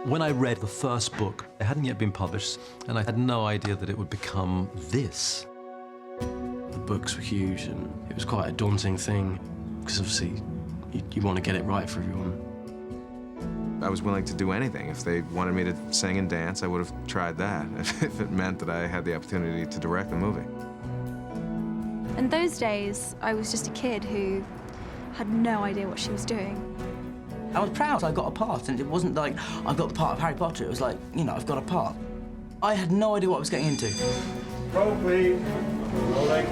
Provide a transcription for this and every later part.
When I read the first book, it hadn't yet been published, and I had no idea that it would become this. The books were huge, and it was quite a daunting thing, because obviously you want to get it right for everyone. I was willing to do anything. If they wanted me to sing and dance, I would have tried that, if it meant that I had the opportunity to direct the movie. In those days, I was just a kid who had no idea what she was doing. I was proud I got a part, and it wasn't like I got the part of Harry Potter. It was like, you know, I've got a part. I had no idea what I was getting into. Roll, please. Rolling.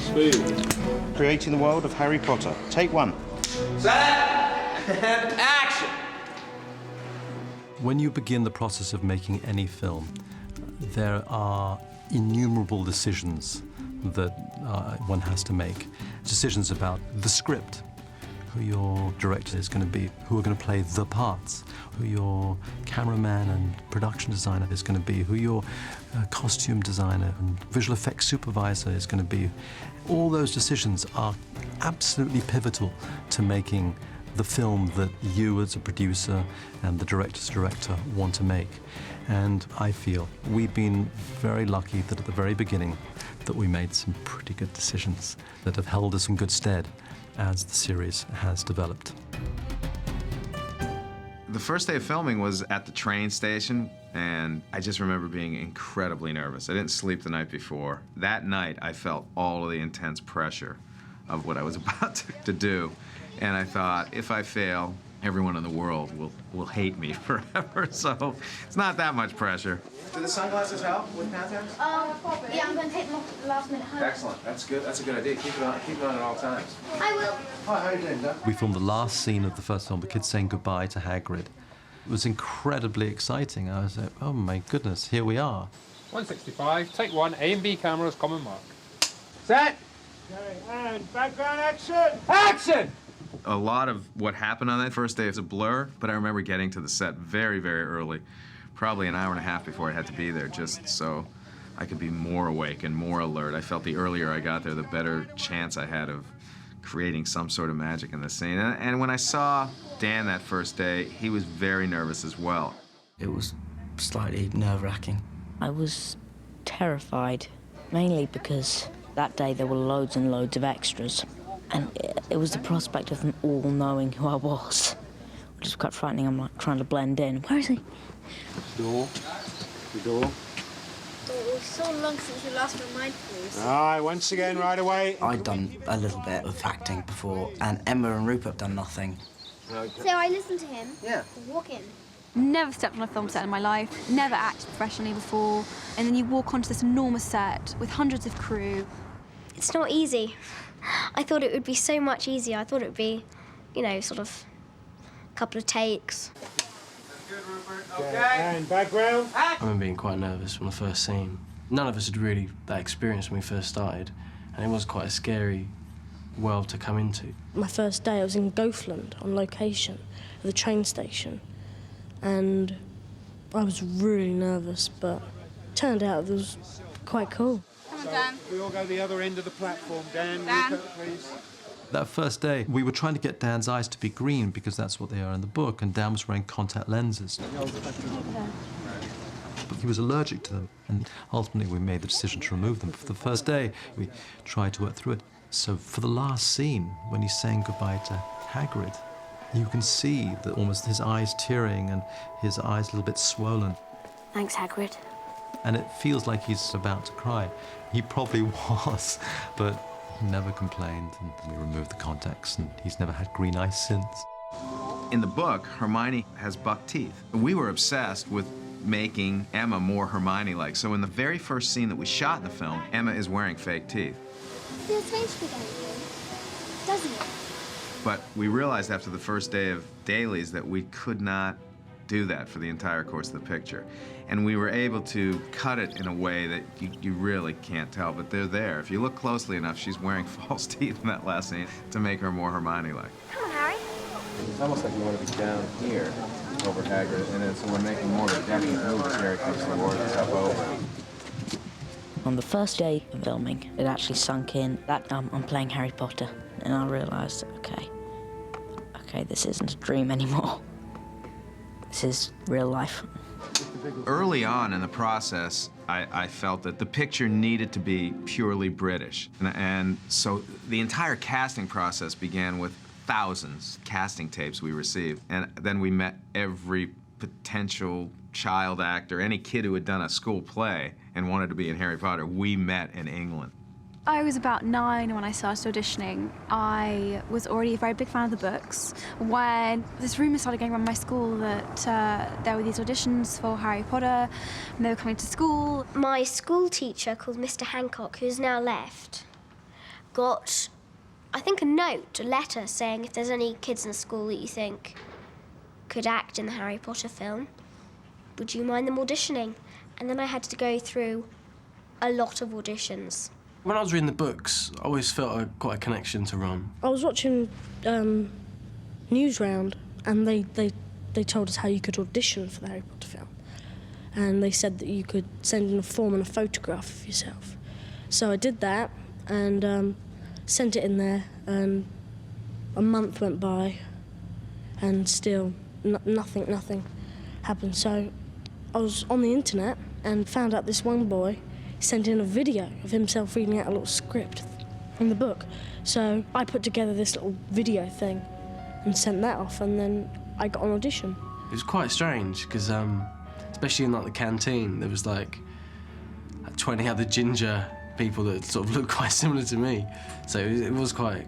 Smooth. Creating the world of Harry Potter. Take one. Set and action! When you begin the process of making any film, there are innumerable decisions that one has to make. Decisions about the script, who your director is going to be, who are going to play the parts, who your cameraman and production designer is going to be, who your costume designer and visual effects supervisor is going to be. All those decisions are absolutely pivotal to making the film that you as a producer and the director's director want to make. And I feel we've been very lucky that at the very beginning that we made some pretty good decisions that have held us in good stead as the series has developed. The first day of filming was at the train station, and I just remember being incredibly nervous. I didn't sleep the night before. That night, I felt all of the intense pressure of what I was about to do. And I thought, if I fail, everyone in the world will hate me forever. So it's not that much pressure. Do the sunglasses help with contacts? Yeah, I'm going to take them off at the last minute. Excellent. That's good. That's a good idea. Keep it on at all times. I will. Hi, how are you doing, Doug? We filmed the last scene of the first film, the kids saying goodbye to Hagrid. It was incredibly exciting. I was like, oh my goodness, here we are. 165, take one, A and B cameras, common mark. Set! Okay, and background action! Action! A lot of what happened on that first day is a blur, but I remember getting to the set very, very early, probably an hour and a half before I had to be there, just so I could be more awake and more alert. I felt the earlier I got there, the better chance I had of creating some sort of magic in the scene. And when I saw Dan that first day, he was very nervous as well. It was slightly nerve-wracking. I was terrified, mainly because that day there were loads and loads of extras. And it was the prospect of them all knowing who I was, which is quite frightening. I'm like trying to blend in. Where is he? Door. The door. It was so long since you last reminded me. All right, once again, right away. I'd done a little bit of acting before, and Emma and Rupert have done nothing. So I listened to him. Yeah. Walk in. Never stepped on a film set in my life, never acted professionally before, and then you walk onto this enormous set with hundreds of crew. It's not easy. I thought it would be so much easier. I thought it would be, you know, sort of a couple of takes. Good, Rupert. Okay. And background. I remember being quite nervous from the first scene. None of us had really that experience when we first started, and it was quite a scary world to come into. My first day, I was in Gothland on location at the train station, and I was really nervous, but it turned out it was quite cool. Come on, Dan. We all go the other end of the platform. Dan. Rupert, please. That first day, we were trying to get Dan's eyes to be green because that's what they are in the book, and Dan was wearing contact lenses. But he was allergic to them, and ultimately we made the decision to remove them. For the first day, we tried to work through it. So for the last scene, when he's saying goodbye to Hagrid, you can see that almost his eyes tearing and his eyes a little bit swollen. Thanks, Hagrid. And it feels like he's about to cry. He probably was, but he never complained, and we removed the contacts, and he's never had green eyes since. In the book, Hermione has buck teeth. We were obsessed with making Emma more Hermione-like. So in the very first scene that we shot in the film, Emma is wearing fake teeth. Feels strange to be going to you, doesn't it? But we realized after the first day of dailies that we could not do that for the entire course of the picture. And we were able to cut it in a way that you really can't tell, but they're there. If you look closely enough, she's wearing false teeth in that last scene to make her more Hermione-like. Come on, Harry. It's almost like you want to be down here over Hagrid, and then so we're making more of a definite move as Harry comes towards us up over. On the first day of filming, it actually sunk in that I'm playing Harry Potter, and I realised, okay, this isn't a dream anymore. This is real life. Early on in the process, I felt that the picture needed to be purely British. And so the entire casting process began with thousands of casting tapes we received. And then we met every potential child actor, any kid who had done a school play and wanted to be in Harry Potter, we met in England. I was about 9 when I started auditioning. I was already a very big fan of the books. When this rumour started going around my school that there were these auditions for Harry Potter and they were coming to school. My school teacher, called Mr. Hancock, who's now left, got, I think, a letter saying if there's any kids in the school that you think could act in the Harry Potter film, would you mind them auditioning? And then I had to go through a lot of auditions. When I was reading the books, I always felt quite a connection to Ron. I was watching Newsround, and they told us how you could audition for the Harry Potter film. And they said that you could send in a form and a photograph of yourself. So I did that and sent it in there, and a month went by and still nothing happened. So I was on the internet and found out this one boy sent in a video of himself reading out a little script in the book. So I put together this little video thing and sent that off, and then I got an audition. It was quite strange because, especially in like the canteen, there was like 20 other ginger people that sort of looked quite similar to me. So it was quite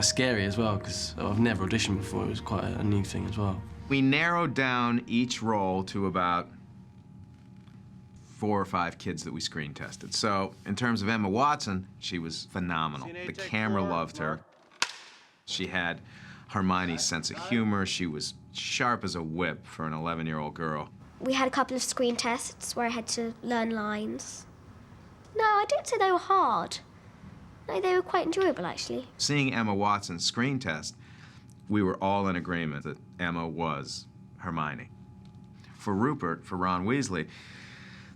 scary as well because I've never auditioned before. It was quite a new thing as well. We narrowed down each role to about 4 or 5 kids that we screen tested. So in terms of Emma Watson, she was phenomenal. The camera loved her. She had Hermione's sense of humor. She was sharp as a whip for an 11-year-old girl. We had a couple of screen tests where I had to learn lines. No, I don't say they were hard. No, they were quite enjoyable, actually. Seeing Emma Watson's screen test, we were all in agreement that Emma was Hermione. For Rupert, for Ron Weasley,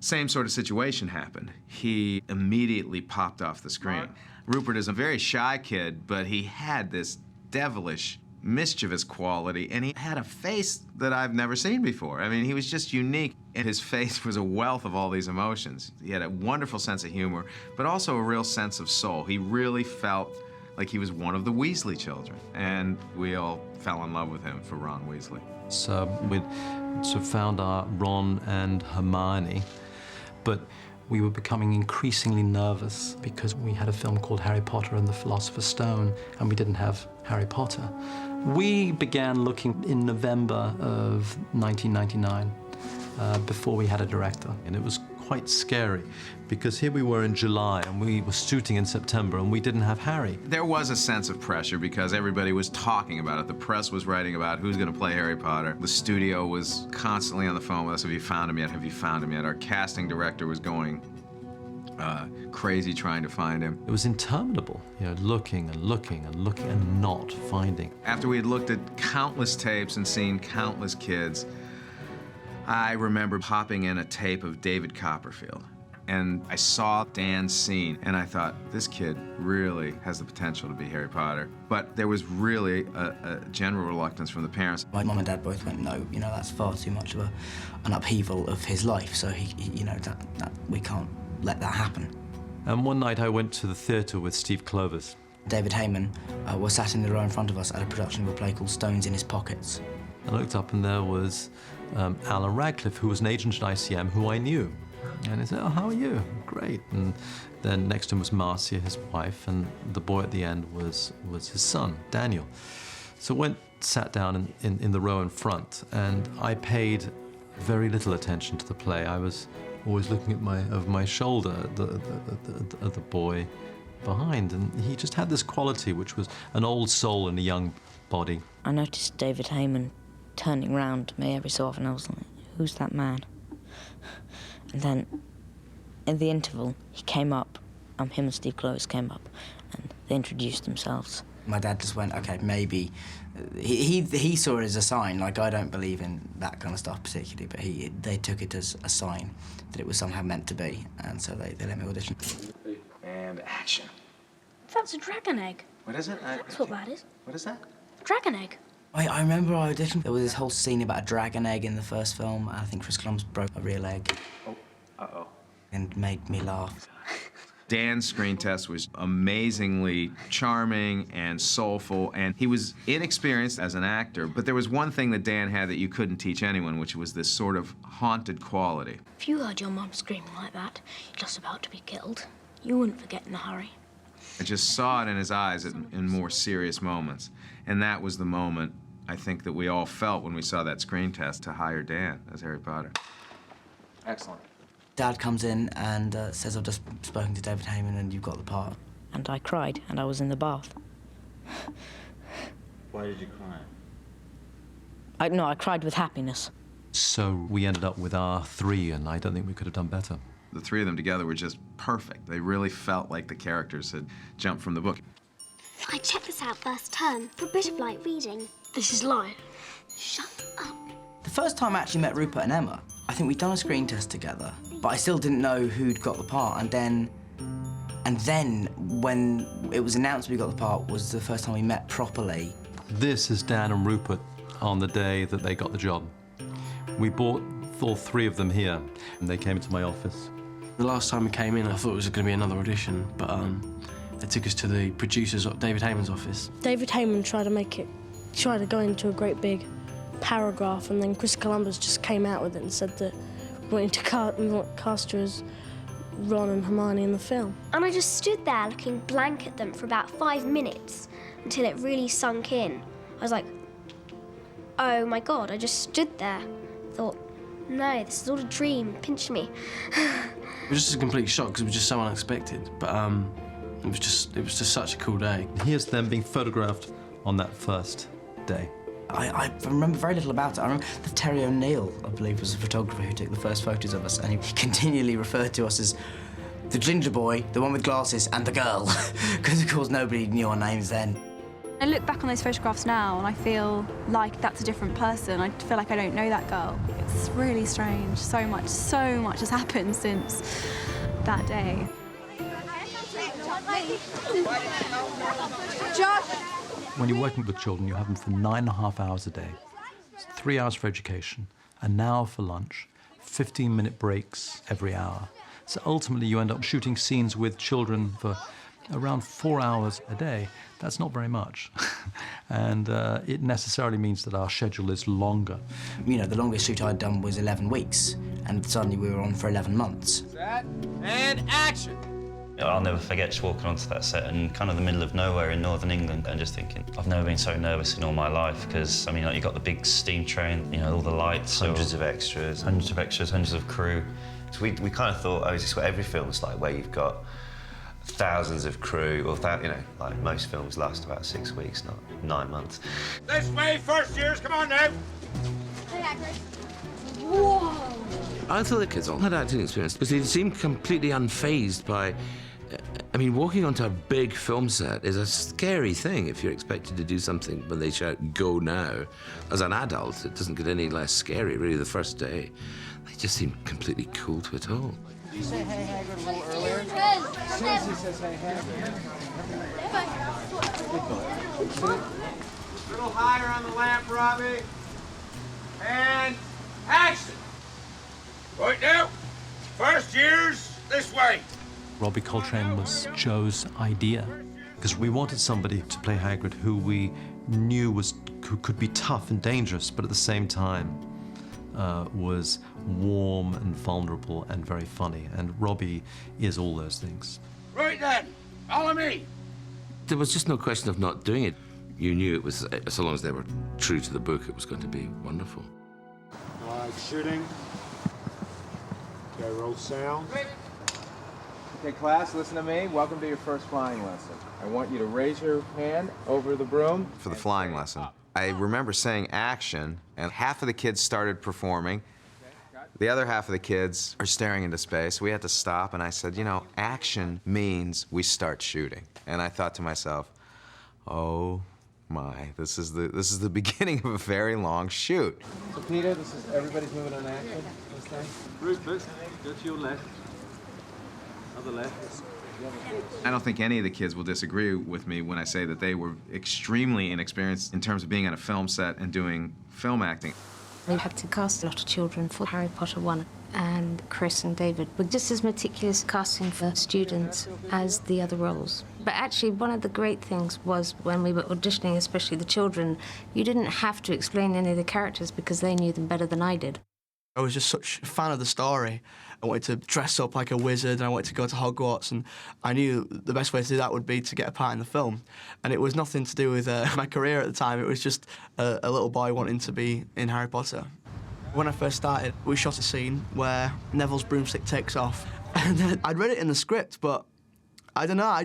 same sort of situation happened. He immediately popped off the screen. Rupert is a very shy kid, but he had this devilish, mischievous quality, and he had a face that I've never seen before. I mean, he was just unique, and his face was a wealth of all these emotions. He had a wonderful sense of humor, but also a real sense of soul. He really felt like he was one of the Weasley children, and we all fell in love with him for Ron Weasley. So we'd sort of found our Ron and Hermione, but we were becoming increasingly nervous because we had a film called Harry Potter and the Philosopher's Stone, and we didn't have Harry Potter. We began looking in November of 1999, before we had a director, and it was quite scary because here we were in July and we were shooting in September and we didn't have Harry. There was a sense of pressure because everybody was talking about it. The press was writing about who's going to play Harry Potter. The studio was constantly on the phone with us. Have you found him yet? Have you found him yet? Our casting director was going crazy trying to find him. It was interminable, you know, looking and looking and looking and not finding. After we had looked at countless tapes and seen countless kids, I remember popping in a tape of David Copperfield, and I saw Dan's scene, and I thought, this kid really has the potential to be Harry Potter. But there was really a general reluctance from the parents. My mum and dad both went, no, you know, that's far too much of an upheaval of his life, so he you know, that we can't let that happen. And one night I went to the theatre with Steve Clovis. David Heyman was sat in the row in front of us at a production of a play called Stones in His Pockets. I looked up and there was Alan Radcliffe, who was an agent at ICM, who I knew. And he said, oh, how are you? Great. And then next to him was Marcia, his wife, and the boy at the end was his son, Daniel. So went, sat down in the row in front, and I paid very little attention to the play. I was always looking at over my shoulder at the boy behind, and he just had this quality which was an old soul in a young body. I noticed David Heyman turning round to me every so often. I was like, who's that man? And then, in the interval, he came up, him and Steve Clovis came up, and they introduced themselves. My dad just went, okay, maybe. He saw it as a sign. Like, I don't believe in that kind of stuff particularly, but they took it as a sign that it was somehow meant to be, and so they let me audition. And action. That's a dragon egg. What is it? That's what that is. What is that? Dragon egg. I remember I auditioned. There was this whole scene about a dragon egg in the first film, and I think Chris Columbus broke a real egg. Oh, uh-oh. And made me laugh. Dan's screen test was amazingly charming and soulful, and he was inexperienced as an actor, but there was one thing that Dan had that you couldn't teach anyone, which was this sort of haunted quality. If you heard your mum screaming like that, you're just about to be killed. You wouldn't forget in a hurry. I just saw it in his eyes in more serious moments, and that was the moment I think that we all felt when we saw that screen test to hire Dan as Harry Potter. Excellent. Dad comes in and says, I've just spoken to David Heyman and you've got the part. And I cried, and I was in the bath. Why did you cry? I cried with happiness. So we ended up with our 3, and I don't think we could have done better. The 3 of them together were just perfect. They really felt like the characters had jumped from the book. I checked this out first term for a bit of light reading. This is light. Shut up. The first time I actually met Rupert and Emma, I think we'd done a screen test together, but I still didn't know who'd got the part, and then when it was announced we got the part was the first time we met properly. This is Dan and Rupert on the day that they got the job. We brought all 3 of them here, and they came into my office. The last time we came in, I thought it was going to be another audition, but they took us to the producer's, David Heyman's office. David Heyman tried to go into a great big paragraph, and then Chris Columbus just came out with it and said that we want to cast you as Ron and Hermione in the film. And I just stood there looking blank at them for about 5 minutes until it really sunk in. I was like, oh my God, I just stood there. Thought, no, this is all a dream, pinch me. It was just a complete shock because it was just so unexpected, but it was just such a cool day. Here's them being photographed on that first day. I remember very little about it. I remember that Terry O'Neill, I believe, was the photographer who took the first photos of us, and he continually referred to us as the ginger boy, the one with glasses, and the girl, because, of course, nobody knew our names then. I look back on those photographs now and I feel like that's a different person. I feel like I don't know that girl. It's really strange. So much has happened since that day. Josh! When you're working with children, you have them for 9.5 hours a day. It's 3 hours for education, an hour for lunch, 15-minute breaks every hour. So ultimately, you end up shooting scenes with children for around 4 hours a day. That's not very much. And it necessarily means that our schedule is longer. You know, the longest shoot I'd done was 11 weeks, and suddenly we were on for 11 months. Set, and action! I'll never forget just walking onto that set and kind of the middle of nowhere in northern England and just thinking, I've never been so nervous in all my life because, I mean, like, you got the big steam train, you know, all the lights. Hundreds of extras, hundreds of crew. So we kind of thought, oh, is this what every film's like, where you've got thousands of crew, or you know, like most films last about 6 weeks, not 9 months. This way, first years, come on now! Whoa! I thought the kids all had acting experience because they seemed completely unfazed by... I mean, walking onto a big film set is a scary thing if you're expected to do something when they shout, go now. As an adult, it doesn't get any less scary, really, the first day. They just seem completely cool to it all. Did you say hey Hagrid a little earlier? Susie says hey Hagrid. A little higher on the lamp, Robbie. And action! Right now, first years, this way. Robbie Coltrane was Joe's idea because we wanted somebody to play Hagrid who we knew could be tough and dangerous, but at the same time was warm and vulnerable and very funny. And Robbie is all those things. Right then, follow me. There was just no question of not doing it. You knew it was, so long as they were true to the book, it was going to be wonderful. All right, shooting. Okay, roll sound. Okay, class, listen to me. Welcome to your first flying lesson. I want you to raise your hand over the broom. For the flying lesson, I remember saying action, and half of the kids started performing. The other half of the kids are staring into space. We had to stop, and I said, you know, action means we start shooting. And I thought to myself, oh my, this is the beginning of a very long shoot. So Peter, this is everybody's moving on action this time. Rupert, go to your left. Other left. I don't think any of the kids will disagree with me when I say that they were extremely inexperienced in terms of being on a film set and doing film acting. We had to cast a lot of children for Harry Potter 1, and Chris and David were just as meticulous casting for students as the other roles. But actually, one of the great things was when we were auditioning, especially the children, you didn't have to explain any of the characters because they knew them better than I did. I was just such a fan of the story. I wanted to dress up like a wizard and I wanted to go to Hogwarts, and I knew the best way to do that would be to get a part in the film. And it was nothing to do with my career at the time. It was just a little boy wanting to be in Harry Potter. When I first started, we shot a scene where Neville's broomstick takes off. And I'd read it in the script, but I don't know, I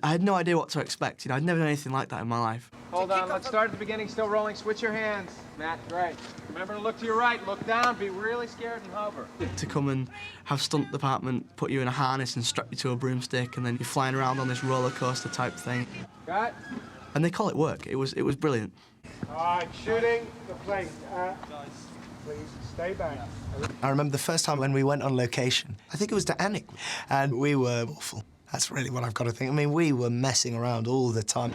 had no idea what to expect. You know, I'd never done anything like that in my life. Hold on, let's start at the beginning, still rolling. Switch your hands. Matt, great. Remember to look to your right, look down, be really scared and hover. To come and have stunt department put you in a harness and strap you to a broomstick, and then you're flying around on this roller coaster type thing. Cut. And they call it work. It was brilliant. All right, shooting the plane. Please stay back. I remember the first time when we went on location, I think it was to Annick, and we were awful. That's really what I've got to think. I mean, we were messing around all the time.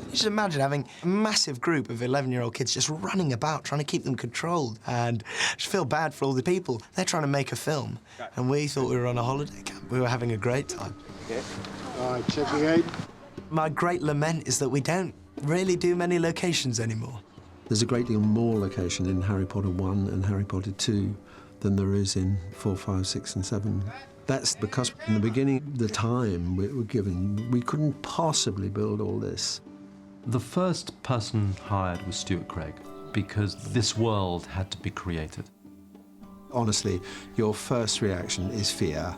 You just imagine having a massive group of 11-year-old kids just running about, trying to keep them controlled, and just feel bad for all the people. They're trying to make a film, and we thought we were on a holiday camp. We were having a great time. Okay. All right, checking eight. My great lament is that we don't really do many locations anymore. There's a great deal more location in Harry Potter 1 and Harry Potter 2 than there is in 4, 5, 6 and 7. That's because in the beginning, the time we were given, we couldn't possibly build all this. The first person hired was Stuart Craig because this world had to be created. Honestly, your first reaction is fear.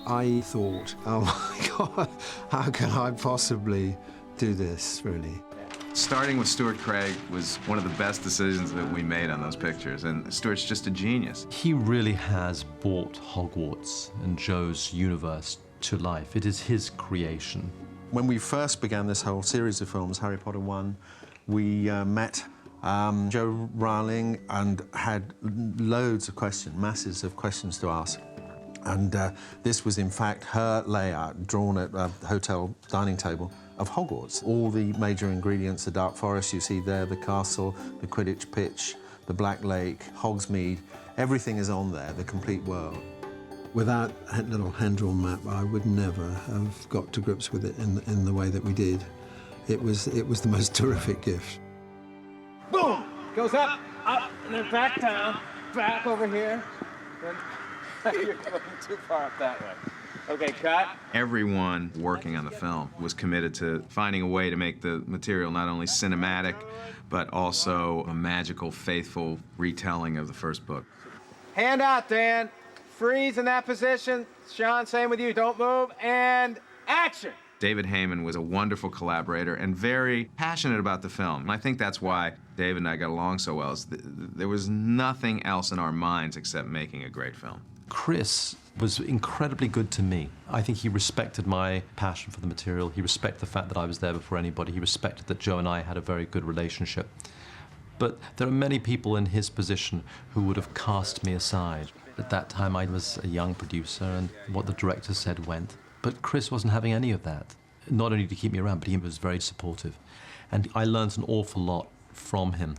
I thought, oh my God, how can I possibly do this, really? Starting with Stuart Craig was one of the best decisions that we made on those pictures, and Stuart's just a genius. He really has brought Hogwarts and Joe's universe to life. It is his creation. When we first began this whole series of films, Harry Potter 1, we met Jo Rowling and had loads of questions, masses of questions to ask. And this was, in fact, her layout drawn at a hotel dining table of Hogwarts. All the major ingredients, the Dark Forest you see there, the castle, the Quidditch pitch, the Black Lake, Hogsmeade, everything is on there, the complete world. Without that little hand-drawn map, I would never have got to grips with it in the way that we did. It was the most terrific gift. Boom! Goes up, and then back down, back over here. Then you're going too far up that way. Okay, cut. Everyone working on the film was committed to finding a way to make the material not only cinematic, but also a magical, faithful retelling of the first book. Hand out, Dan. Freeze in that position. Sean, same with you. Don't move. And action. David Heyman was a wonderful collaborator and very passionate about the film. And I think that's why David and I got along so well. There was nothing else in our minds except making a great film. Chris was incredibly good to me. I think he respected my passion for the material. He respected the fact that I was there before anybody. He respected that Joe and I had a very good relationship. But there are many people in his position who would have cast me aside. At that time, I was a young producer, and what the director said went. But Chris wasn't having any of that. Not only to keep me around, but he was very supportive. And I learned an awful lot from him.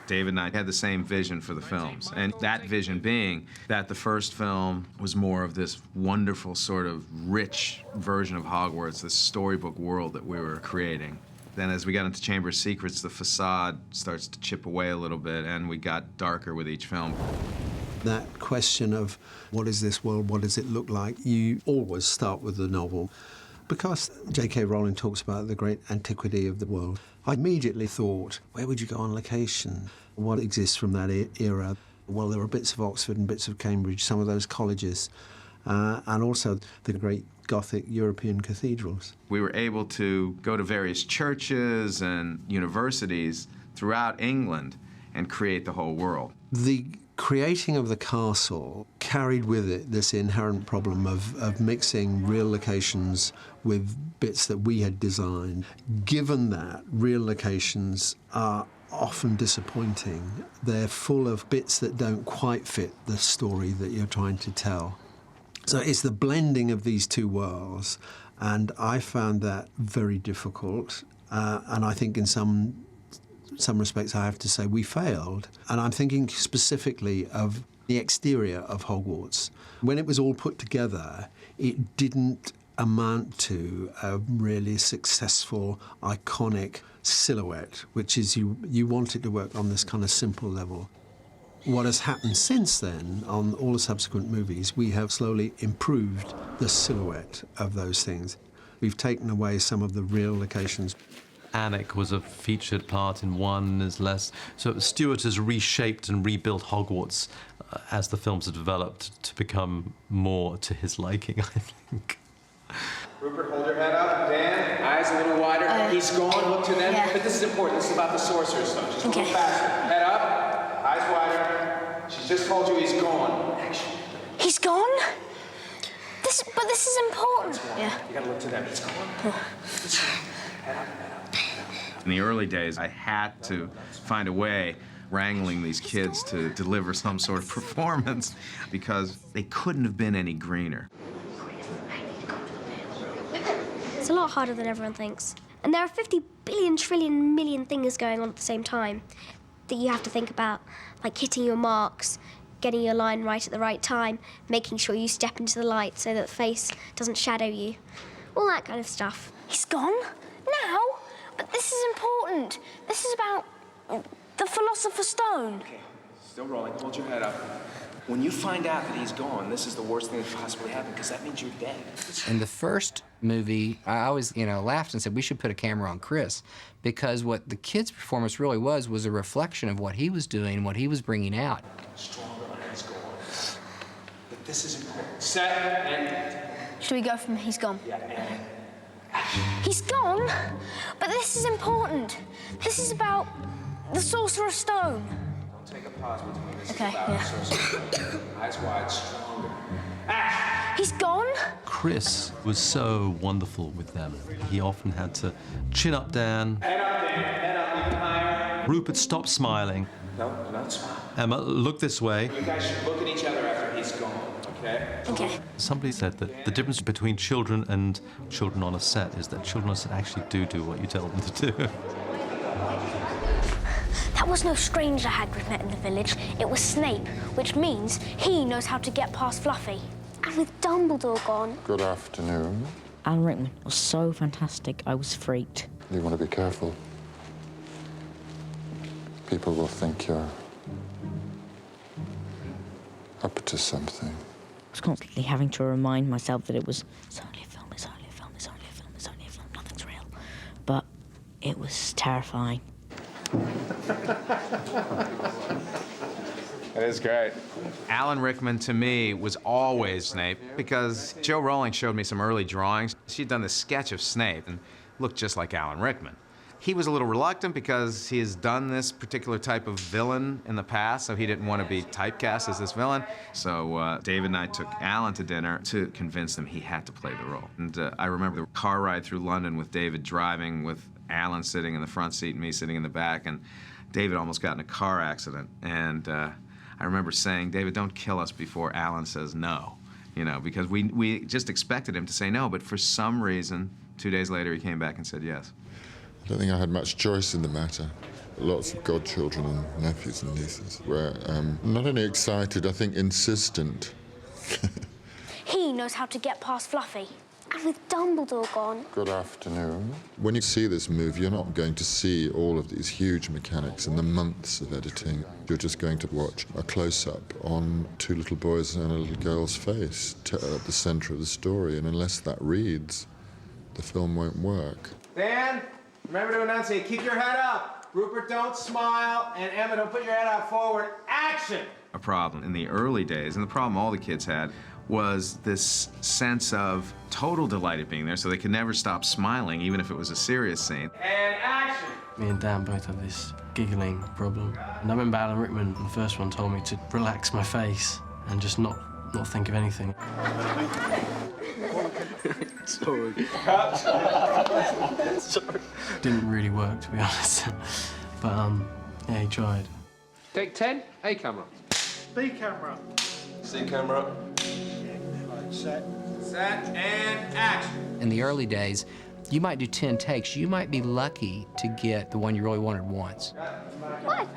David and I had the same vision for the films, and that vision being that the first film was more of this wonderful sort of rich version of Hogwarts, this storybook world that we were creating. Then as we got into Chamber of Secrets, the facade starts to chip away a little bit, and we got darker with each film. That question of what is this world, what does it look like, you always start with the novel. Because J.K. Rowling talks about the great antiquity of the world, I immediately thought, where would you go on location? What exists from that era? Well, there are bits of Oxford and bits of Cambridge, some of those colleges, and also the great Gothic European cathedrals. We were able to go to various churches and universities throughout England and create the whole world. The creating of the castle carried with it this inherent problem of mixing real locations with bits that we had designed. Given that real locations are often disappointing, they're full of bits that don't quite fit the story that you're trying to tell. So it's the blending of these two worlds, and I found that very difficult. And I think in some respects I have to say we failed. And I'm thinking specifically of the exterior of Hogwarts. When it was all put together, it didn't amount to a really successful, iconic silhouette, which is you want it to work on this kind of simple level. What has happened since then, on all the subsequent movies, we have slowly improved the silhouette of those things. We've taken away some of the real locations. Anik was a featured part in one, is less. So Stewart has reshaped and rebuilt Hogwarts as the films have developed to become more to his liking, I think. Rupert, hold your head up. Dan, eyes a little wider. He's gone. Look to them. Yeah. But this is important. This is about the Sorcerer stuff. Just a little faster. Head up. Eyes wider. She's just told you he's gone. Action. He's gone? But this is important. Yeah. You gotta look to them. He's gone. Head up. In the early days, I had to find a way wrangling these kids to deliver some sort of performance because they couldn't have been any greener. It's a lot harder than everyone thinks. And there are 50 billion, trillion, million things going on at the same time that you have to think about, like hitting your marks, getting your line right at the right time, making sure you step into the light so that the face doesn't shadow you. All that kind of stuff. He's gone? Now? But this is important. This is about the Philosopher's Stone. Okay, still rolling. Hold your head up. When you find out that he's gone, this is the worst thing that could possibly happen, because that means you're dead. In the first movie, I always, laughed and said we should put a camera on Chris, because what the kid's performance really was a reflection of what he was doing, what he was bringing out. Stronger on his goal. But this is important. Set and... Should we go from he's gone? Yeah, and... He's gone? But this is important. This is about the Sorcerer's Stone. Don't take a pause between this. Okay, yeah. Eyes wide, stronger. He's gone? Chris was so wonderful with them. He often had to chin up Dan. Head up, Dan. Head up, even higher. Rupert, stop smiling. No, not smile. Emma, look this way. You guys should look at each other after he's gone, okay? Okay. Somebody said that the difference between children and children on a set is that children on a set actually do what you tell them to do. That was no stranger Hagrid met in the village. It was Snape, which means he knows how to get past Fluffy. And with Dumbledore gone... Good afternoon. Alan Rickman was so fantastic, I was freaked. You want to be careful. People will think you're up to something. I was constantly having to remind myself that it's only a film, it's only a film, it's only a film, it's only a film, nothing's real. But it was terrifying. That is great. Alan Rickman, to me, was always Snape because Joe Rowling showed me some early drawings. She'd done this sketch of Snape and looked just like Alan Rickman. He was a little reluctant because he has done this particular type of villain in the past, so he didn't want to be typecast as this villain. So David and I took Alan to dinner to convince him he had to play the role. And I remember the car ride through London with David driving, with Alan sitting in the front seat and me sitting in the back, and David almost got in a car accident. And I remember saying, David, don't kill us before Alan says no, because we just expected him to say no, but for some reason, 2 days later, he came back and said yes. I don't think I had much choice in the matter. Lots of godchildren and nephews and nieces were not only excited, I think insistent. He knows how to get past Fluffy. And with Dumbledore gone... Good afternoon. When you see this movie, you're not going to see all of these huge mechanics and the months of editing. You're just going to watch a close-up on two little boys and a little girl's face at the centre of the story, and unless that reads, the film won't work. Dan, remember to enunciate. Keep your head up. Rupert, don't smile. And Emma, don't put your head out forward. Action! A problem in the early days, and the problem all the kids had, was this sense of total delight at being there, so they could never stop smiling, even if it was a serious scene. And action! Me and Dan both had this giggling problem. And I remember Alan Rickman, the first one, told me to relax my face and just not think of anything. Sorry. Sorry. Didn't really work, to be honest. But, yeah, he tried. Take 10, A camera. B camera. C camera. Set. Set and action. In the early days, you might do 10 takes. You might be lucky to get the one you really wanted once. What?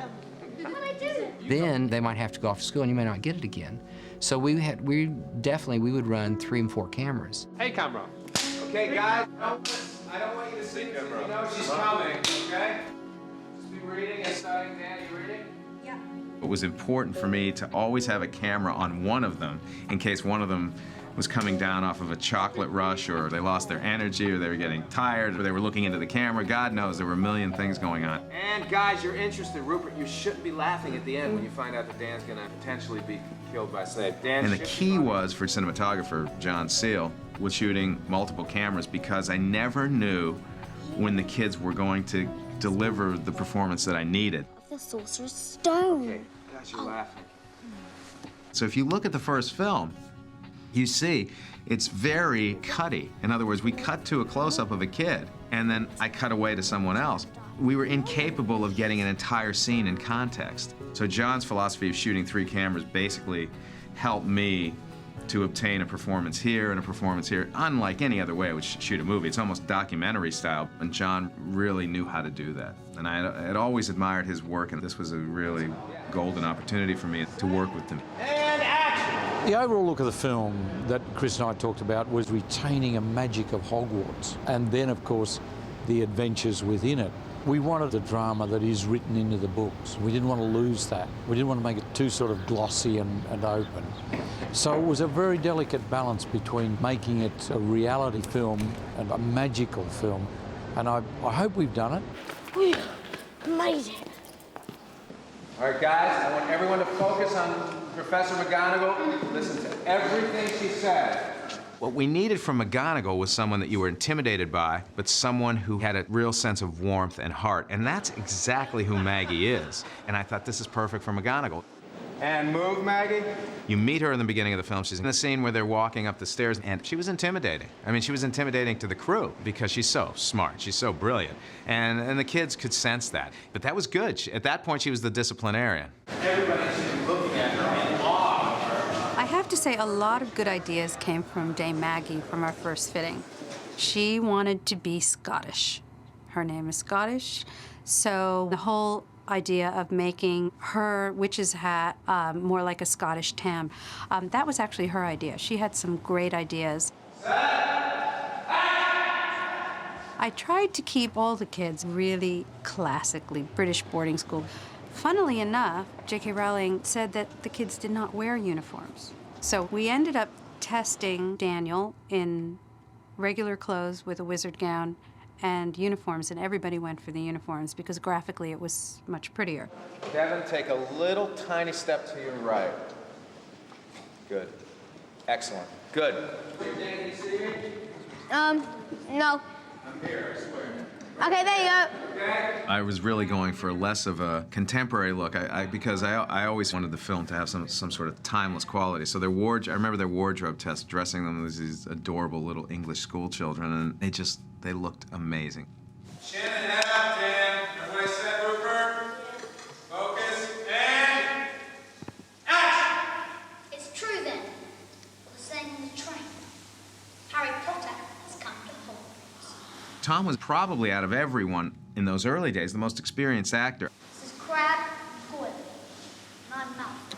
How did I do it? Then they might have to go off to school and you may not get it again. So we would run 3 and 4 cameras. Hey, camera. Okay, guys. I don't want you to see this. You know she's coming, okay? Just be reading and studying. Dan, you reading? Yeah. It was important for me to always have a camera on one of them in case one of them was coming down off of a chocolate rush, or they lost their energy, or they were getting tired, or they were looking into the camera. God knows, there were a million things going on. And guys, you're interested, Rupert. You shouldn't be laughing at the end when you find out that Dan's gonna potentially be killed by a slave. Dan, And the key was, for cinematographer John Seal, was shooting multiple cameras because I never knew when the kids were going to deliver the performance that I needed. The Sorcerer's Stone. Okay, guys, you're laughing. So if you look at the first film, you see it's very cutty. In other words, we cut to a close-up of a kid, and then I cut away to someone else. We were incapable of getting an entire scene in context. So John's philosophy of shooting 3 cameras basically helped me to obtain a performance here and a performance here, unlike any other way I would shoot a movie. It's almost documentary style, and John really knew how to do that. And I had always admired his work, and this was a really golden opportunity for me to work with him. And action! The overall look of the film that Chris and I talked about was retaining a magic of Hogwarts, and then, of course, the adventures within it. We wanted a drama that is written into the books. We didn't want to lose that. We didn't want to make it too sort of glossy and open. So it was a very delicate balance between making it a reality film and a magical film. And I hope we've done it. We made it. All right, guys, I want everyone to focus on Professor McGonagall. Listen to everything she said. What we needed from McGonagall was someone that you were intimidated by, but someone who had a real sense of warmth and heart. And that's exactly who Maggie is. And I thought this is perfect for McGonagall. And move, Maggie. You meet her in the beginning of the film. She's in a scene where they're walking up the stairs, and she was intimidating. I mean, she was intimidating to the crew because she's so smart, she's so brilliant. And the kids could sense that. But that was good. At that point, she was the disciplinarian. Everybody should be looking at her in awe of her. I have to say, a lot of good ideas came from Dame Maggie from our first fitting. She wanted to be Scottish. Her name is Scottish, so the whole idea of making her witch's hat more like a Scottish tam, that was actually her idea. She had some great ideas. I tried to keep all the kids really classically British boarding school. Funnily enough, J.K. Rowling said that the kids did not wear uniforms. So we ended up testing Daniel in regular clothes with a wizard gown and uniforms, and everybody went for the uniforms because graphically it was much prettier. Devin, take a little tiny step to your right. Good. Excellent. Good. Dan, can you see me? No. I'm here, I swear. Okay, there you go. Okay. I was really going for less of a contemporary look because I always wanted the film to have some sort of timeless quality. So I remember their wardrobe test, dressing them as these adorable little English school children, and they looked amazing. Chin and head up, Dan. Everybody set, Rupert. Focus, and action! It's true then. The same in the train. Harry Potter has come to Hogwarts. Tom was probably, out of everyone in those early days, the most experienced actor. This is Crab Goyle. And I'm Malfoy.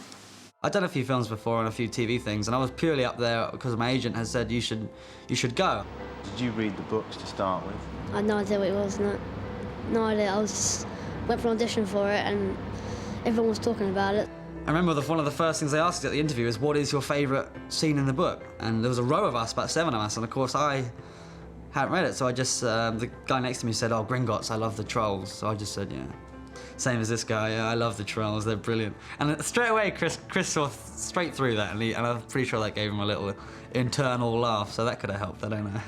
I'd done a few films before and a few TV things, and I was purely up there because my agent had said you should go. Did you read the books to start with? I had no idea what it was, no idea. I went for an audition for it, and everyone was talking about it. I remember one of the first things they asked at the interview is, what is your favourite scene in the book? And there was a row of us, about 7 of us, and of course I hadn't read it, so I just, the guy next to me said, oh, Gringotts, I love the trolls. So I just said, yeah. Same as this guy, yeah, I love the trolls, they're brilliant. And straight away, Chris saw straight through that, and I'm pretty sure that gave him a little internal laugh, so that could have helped, I don't know.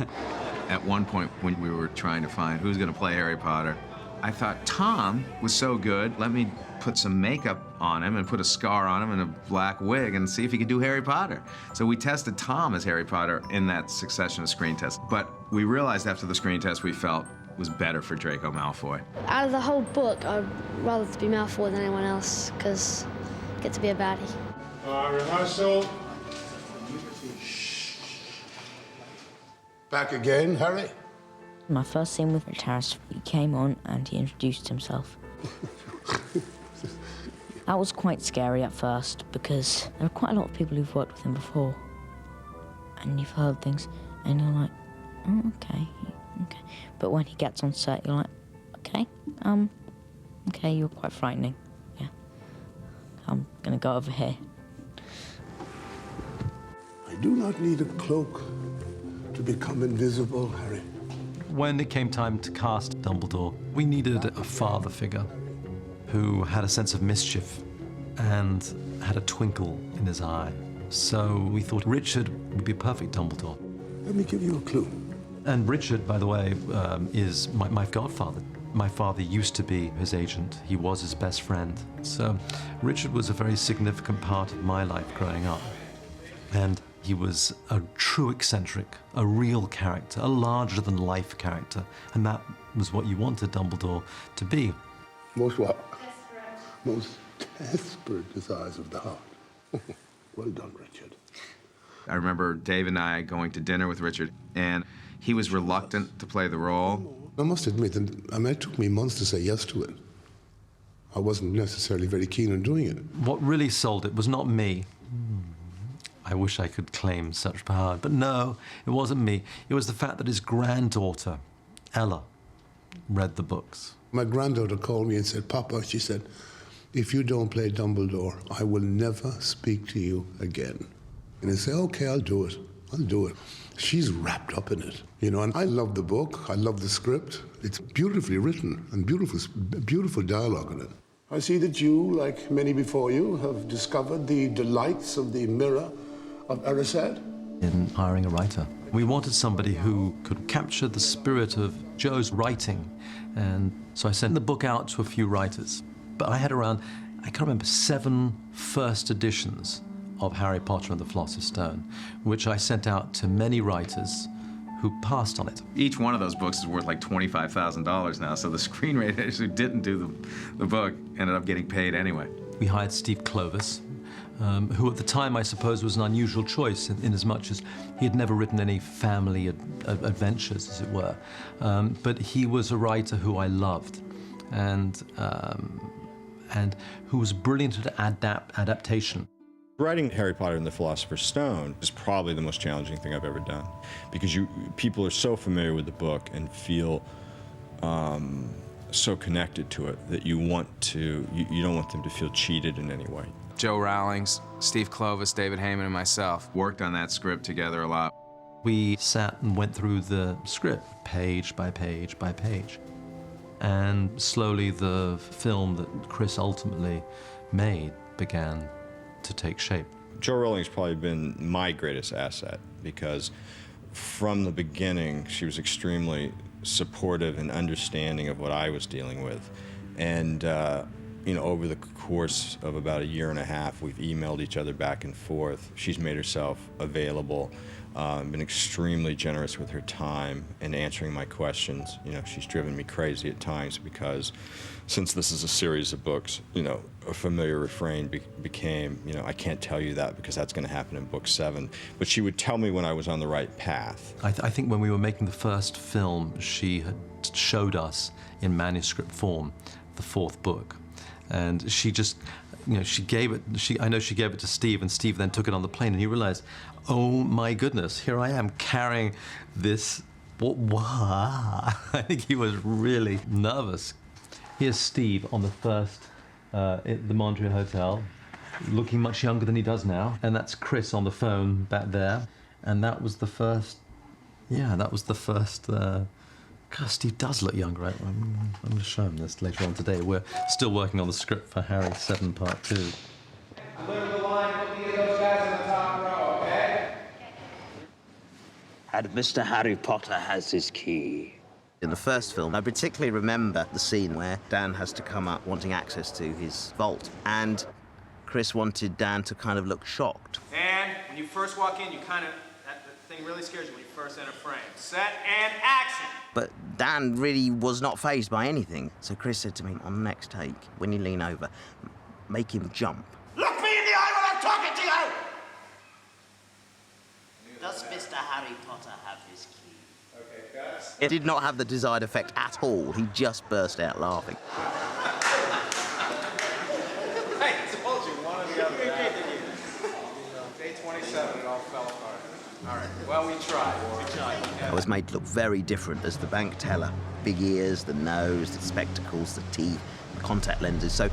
At one point, when we were trying to find who's going to play Harry Potter, I thought Tom was so good, let me put some makeup on him and put a scar on him and a black wig and see if he could do Harry Potter. So we tested Tom as Harry Potter in that succession of screen tests. But we realized after the screen test we felt was better for Draco Malfoy. Out of the whole book, I'd rather to be Malfoy than anyone else, because I get to be a baddie. Rehearsal. Back again, Harry? My first scene with Terrace, he came on and he introduced himself. That was quite scary at first because there are quite a lot of people who've worked with him before. And you've heard things and you're like, oh, okay. But when he gets on set, you're like, okay, you're quite frightening. Yeah. I'm gonna go over here. I do not need a cloak to become invisible, Harry. When it came time to cast Dumbledore, we needed a father figure who had a sense of mischief and had a twinkle in his eye. So we thought Richard would be a perfect Dumbledore. Let me give you a clue. And Richard, by the way, is my godfather. My father used to be his agent. He was his best friend. So Richard was a very significant part of my life growing up. And he was a true eccentric, a real character, a larger-than-life character. And that was what you wanted Dumbledore to be. Most what? Most desperate desires of the heart. Well done, Richard. I remember Dave and I going to dinner with Richard, and he was reluctant to play the role. I must admit, it took me months to say yes to it. I wasn't necessarily very keen on doing it. What really sold it was not me. I wish I could claim such power, but no, it wasn't me. It was the fact that his granddaughter, Ella, read the books. My granddaughter called me and said, Papa, she said, if you don't play Dumbledore, I will never speak to you again. And I say, okay, I'll do it. She's wrapped up in it, and I love the book, I love the script. It's beautifully written and beautiful dialogue in it. I see that you, like many before you, have discovered the delights of the mirror of Erised. In hiring a writer, we wanted somebody who could capture the spirit of Joe's writing. And so I sent the book out to a few writers. But I had around, I can't remember, 7 first editions of Harry Potter and the Philosopher's Stone, which I sent out to many writers who passed on it. Each one of those books is worth like $25,000 now, so the screenwriters who didn't do the book ended up getting paid anyway. We hired Steve Clovis, who at the time I suppose was an unusual choice in as much as he had never written any family adventures, as it were. But he was a writer who I loved and who was brilliant at adaptation. Writing Harry Potter and the Philosopher's Stone is probably the most challenging thing I've ever done, because people are so familiar with the book and feel so connected to it that you don't want them to feel cheated in any way. Joe Rowling, Steve Clovis, David Heyman, and myself worked on that script together a lot. We sat and went through the script page by page by page. And slowly the film that Chris ultimately made began to take shape. Joe Rowling's probably been my greatest asset, because from the beginning she was extremely supportive and understanding of what I was dealing with. And over the course of about 1.5 years, we've emailed each other back and forth. She's made herself available, been extremely generous with her time and answering my questions. She's driven me crazy at times because, since this is a series of books, a familiar refrain became, I can't tell you that because that's going to happen in book 7. But she would tell me when I was on the right path. I think when we were making the first film, she had showed us in manuscript form the 4th book. And she just, she gave it, I know she gave it to Steve, and Steve then took it on the plane, and he realized, oh my goodness, here I am carrying this. I think he was really nervous. Here's Steve on the first, at the Mondrian Hotel, looking much younger than he does now. And that's Chris on the phone back there. And that was the first, God, Steve does look younger, right? I'm going to show him this later on today. We're still working on the script for Harry 7 Part 2. Clear the line, put these those guys in the top row, okay? And Mr. Harry Potter has his key. In the first film, I particularly remember the scene where Dan has to come up wanting access to his vault. And Chris wanted Dan to kind of look shocked. And when you first walk in, that thing really scares you when you first enter frame. Set and action! But Dan really was not fazed by anything. So Chris said to me, on the next take, when you lean over, make him jump. Look me in the eye when I'm talking to you! Does Mr. Harry Potter have his key? It did not have the desired effect at all. He just burst out laughing. I told you, one or the other. Day 27, it all fell apart. All right, well, we tried. I was made to look very different as the bank teller. Big ears, the nose, the spectacles, the teeth, the contact lenses. So,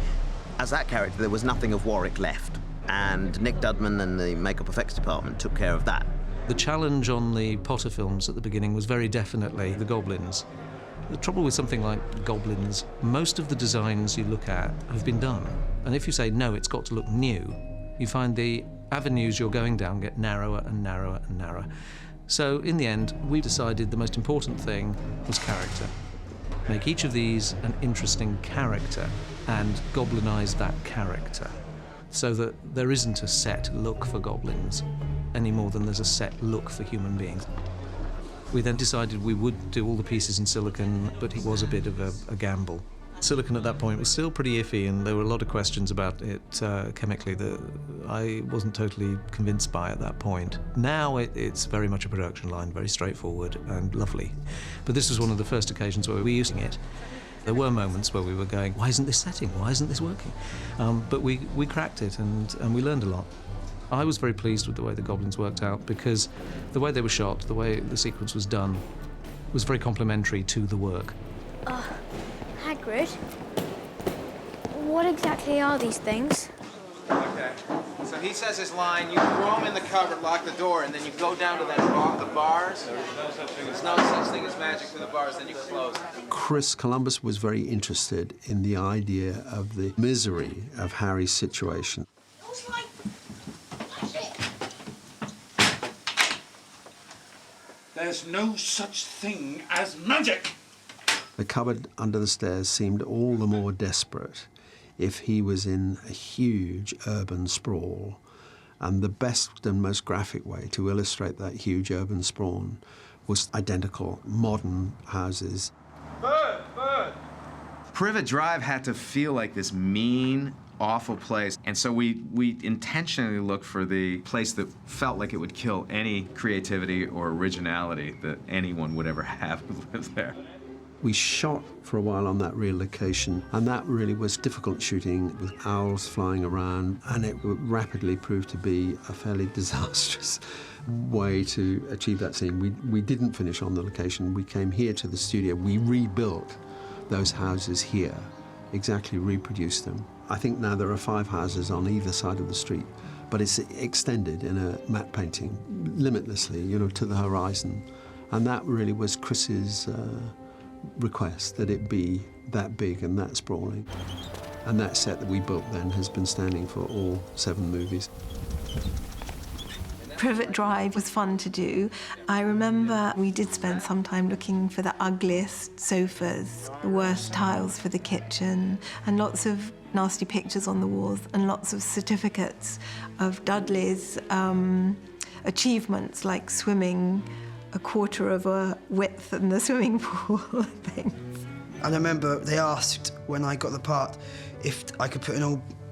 as that character, there was nothing of Warwick left. And Nick Dudman and the makeup effects department took care of that. The challenge on the Potter films at the beginning was very definitely the goblins. The trouble with something like goblins, most of the designs you look at have been done. And if you say, no, it's got to look new, you find the avenues you're going down get narrower and narrower and narrower. So in the end, we decided the most important thing was character. Make each of these an interesting character and goblinize that character so that there isn't a set look for goblins any more than there's a set look for human beings. We then decided we would do all the pieces in silicon, but it was a bit of a gamble. Silicon at that point was still pretty iffy, and there were a lot of questions about it chemically that I wasn't totally convinced by at that point. Now it's very much a production line, very straightforward and lovely. But this was one of the first occasions where we were using it. There were moments where we were going, why isn't this setting? Why isn't this working? But we cracked it, and we learned a lot. I was very pleased with the way the goblins worked out because the way they were shot, the way the sequence was done, was very complementary to the work. Hagrid, what exactly are these things? Okay. So he says his line, you throw him in the cupboard, lock the door, and then you go down to the bars. There's no such thing as magic through the bars, then you close them. Chris Columbus was very interested in the idea of the misery of Harry's situation. There's no such thing as magic. The cupboard under the stairs seemed all the more desperate if he was in a huge urban sprawl. And the best and most graphic way to illustrate that huge urban sprawl was identical modern houses. Bird! Privet Drive had to feel like this mean, awful place. And so we intentionally looked for the place that felt like it would kill any creativity or originality that anyone would ever have who lived there. We shot for a while on that real location, and that really was difficult shooting with owls flying around, and it rapidly proved to be a fairly disastrous way to achieve that scene. We didn't finish on the location. We came here to the studio. We rebuilt those houses here, exactly reproduced them. I think now there are 5 houses on either side of the street, but it's extended in a matte painting limitlessly, you know, to the horizon. And that really was Chris's request, that it be that big and that sprawling. And that set that we built then has been standing for all 7 movies. Privet Drive was fun to do. I remember we did spend some time looking for the ugliest sofas, the worst tiles for the kitchen, and lots of nasty pictures on the walls, and lots of certificates of Dudley's achievements, like swimming a quarter of a width in the swimming pool things. And I remember they asked when I got the part if I could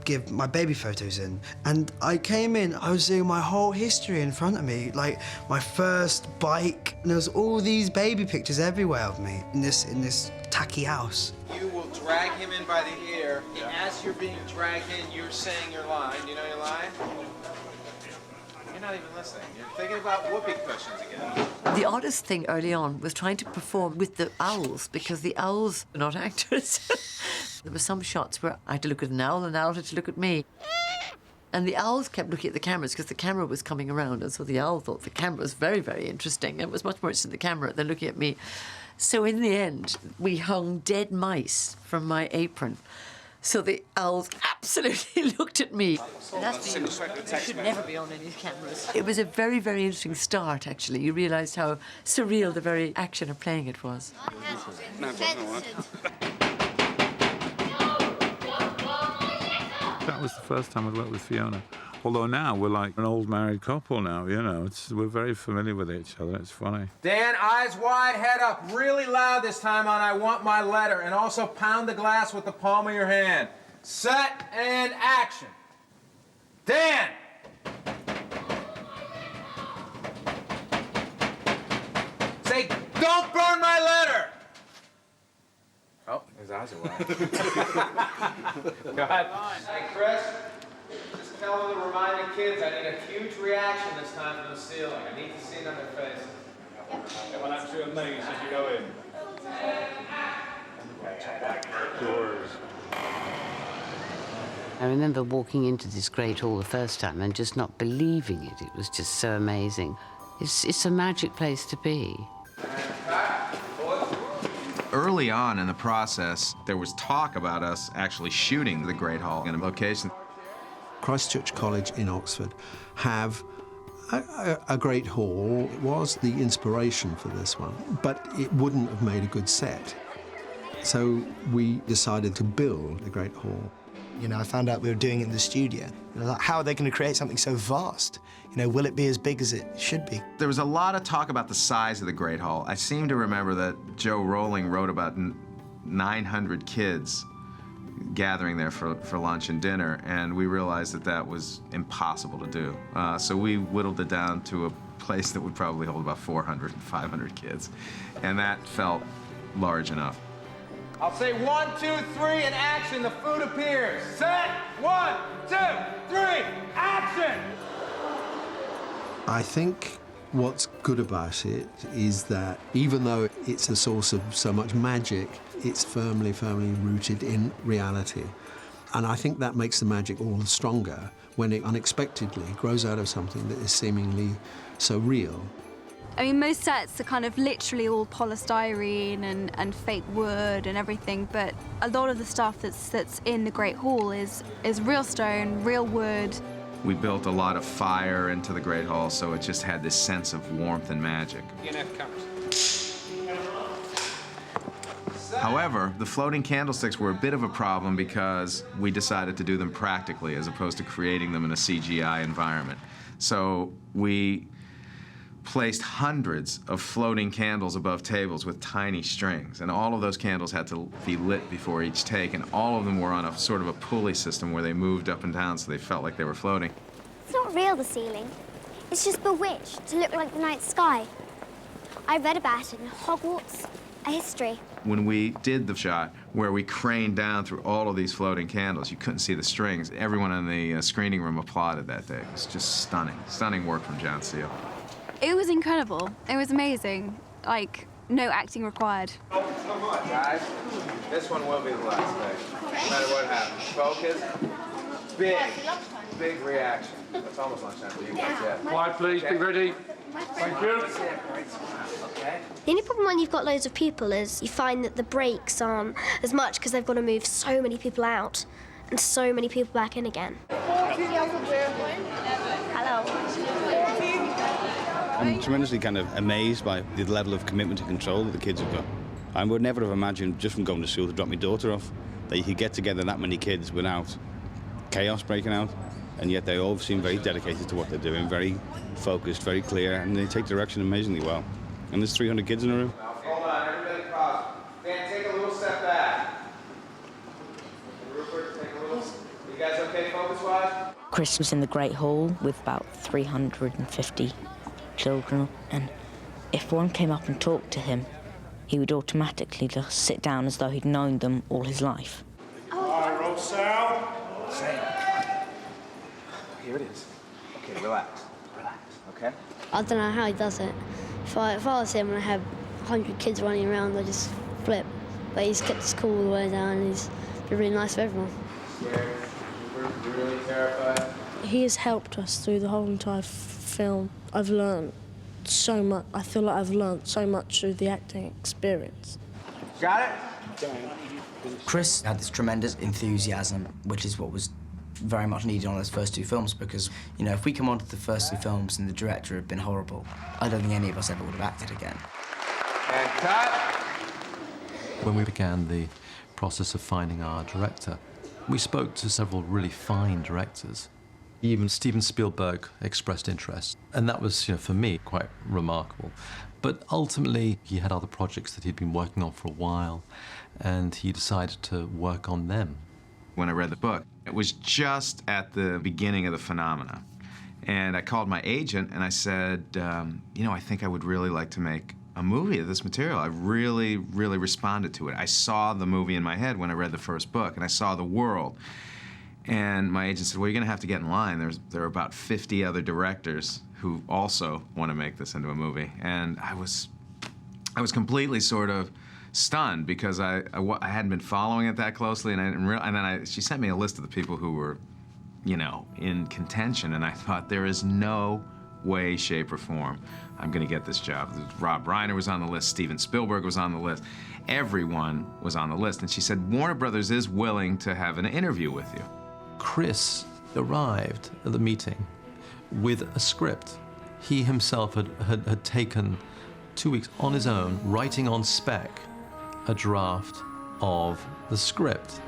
give my baby photos in. And I came in, I was seeing my whole history in front of me, like my first bike, and there was all these baby pictures everywhere of me in this tacky house. You will drag him in by the ear, and as you're being dragged in, you're saying your line. Do you know your line? You're not even listening. You're thinking about whoopee cushions again. The oddest thing early on was trying to perform with the owls, because the owls are not actors. There were some shots where I had to look at an owl and the owl had to look at me. And the owls kept looking at the cameras because the camera was coming around, and so the owl thought the camera was very, very interesting. It was much more interested in the camera than looking at me. So in the end, we hung dead mice from my apron. So the owls absolutely looked at me. And that's you should never be on any cameras. It was a very, very interesting start, actually. You realised how surreal the very action of playing it was. That was the first time I'd worked with Fiona. Although now we're like an old married couple now, you know. We're very familiar with each other. It's funny. Dan, eyes wide, head up, really loud this time on I Want My Letter, and also pound the glass with the palm of your hand. Set and action. Dan! Say Don't burn my letter! Oh, his eyes are wide. Go ahead. Hey, Chris. Just tell them to remind the kids I need a huge reaction this time from the ceiling. I need to see it on their faces. It will actually amaze as you go in. Doors. I remember walking into this great hall the first time and just not believing it. It was just so amazing. It's a magic place to be. Early on in the process, there was talk about us actually shooting the Great Hall in a location. Christchurch College in Oxford have a great hall. It was the inspiration for this one, but it wouldn't have made a good set. So we decided to build a great hall. You know, I found out we were doing it in the studio. You know, like, how are they going to create something so vast? You know, will it be as big as it should be? There was a lot of talk about the size of the Great Hall. I seem to remember that Joe Rowling wrote about 900 kids gathering there for lunch and dinner, and we realized that that was impossible to do. So we whittled it down to a place that would probably hold about 400 and 500 kids, and that felt large enough. I'll say 1, 2, 3, and action. The food appears. Set. 1, 2, 3, action! I think what's good about it is that even though it's a source of so much magic, it's firmly rooted in reality. And I think that makes the magic all the stronger when it unexpectedly grows out of something that is seemingly so real. I mean, most sets are kind of literally all polystyrene and fake wood and everything, but a lot of the stuff that's in the Great Hall is real stone, real wood. We built a lot of fire into the Great Hall, so it just had this sense of warmth and magic. However, the floating candlesticks were a bit of a problem because we decided to do them practically as opposed to creating them in a CGI environment. So we placed hundreds of floating candles above tables with tiny strings, and all of those candles had to be lit before each take, and all of them were on a sort of a pulley system where they moved up and down so they felt like they were floating. It's not real, the ceiling. It's just bewitched to look like the night sky. I read about it in Hogwarts, a history. When we did the shot where we craned down through all of these floating candles, you couldn't see the strings. Everyone in the screening room applauded that day. It was just stunning. Stunning work from John Seale. It was incredible. It was amazing. Like, no acting required. Come on, guys. This one will be the last day. No matter what happens. Focus. Big reaction. It's almost lunchtime for you guys, yeah. Quiet, please. Be ready. Thank you. The only problem when you've got loads of people is you find that the breaks aren't as much because they've got to move so many people out and so many people back in again. I'm tremendously kind of amazed by the level of commitment and control that the kids have got. I would never have imagined, just from going to school to drop my daughter off, that you could get together that many kids without chaos breaking out, and yet they all seem very dedicated to what they're doing, very focused, very clear, and they take direction amazingly well. And there's 300 kids in the room. Now, hold on, everybody pause. Dan, take a little step back. Rupert, take a little. You guys okay focus-wise? Chris was in the Great Hall with about 350 children, and if one came up and talked to him, he would automatically just sit down as though he'd known them all his life. All right, roll sound. Here it is. Okay, relax. Relax, okay? I don't know how he does it. If I was him and I had 100 kids running around, I'd just flip. But he's kept his cool all the way down, and he's been really nice for everyone. Scared? You're really terrified? He has helped us through the whole entire film. I've learned so much. I feel like I've learned so much through the acting experience. Got it? Chris had this tremendous enthusiasm, which is what was very much needed on those first two films, because, you know, if we come onto the first two films and the director had been horrible, I don't think any of us ever would have acted again. And cut! When we began the process of finding our director, we spoke to several really fine directors. Even Steven Spielberg expressed interest, and that was, you know, for me, quite remarkable. But ultimately, he had other projects that he'd been working on for a while, and he decided to work on them. When I read the book, it was just at the beginning of the phenomena. And I called my agent and I said, you know, I think I would really like to make a movie of this material. I really, really responded to it. I saw the movie in my head when I read the first book, and I saw the world. And my agent said, well, you're going to have to get in line. There are about 50 other directors who also want to make this into a movie. And I was completely sort of stunned because I hadn't been following it that closely, and I didn't and then she sent me a list of the people who were, you know, in contention, and I thought, there is no way, shape, or form I'm going to get this job. Rob Reiner was on the list, Steven Spielberg was on the list, everyone was on the list, and she said, Warner Brothers is willing to have an interview with you. Chris arrived at the meeting with a script. He himself had taken 2 weeks on his own, writing on spec a draft of the script.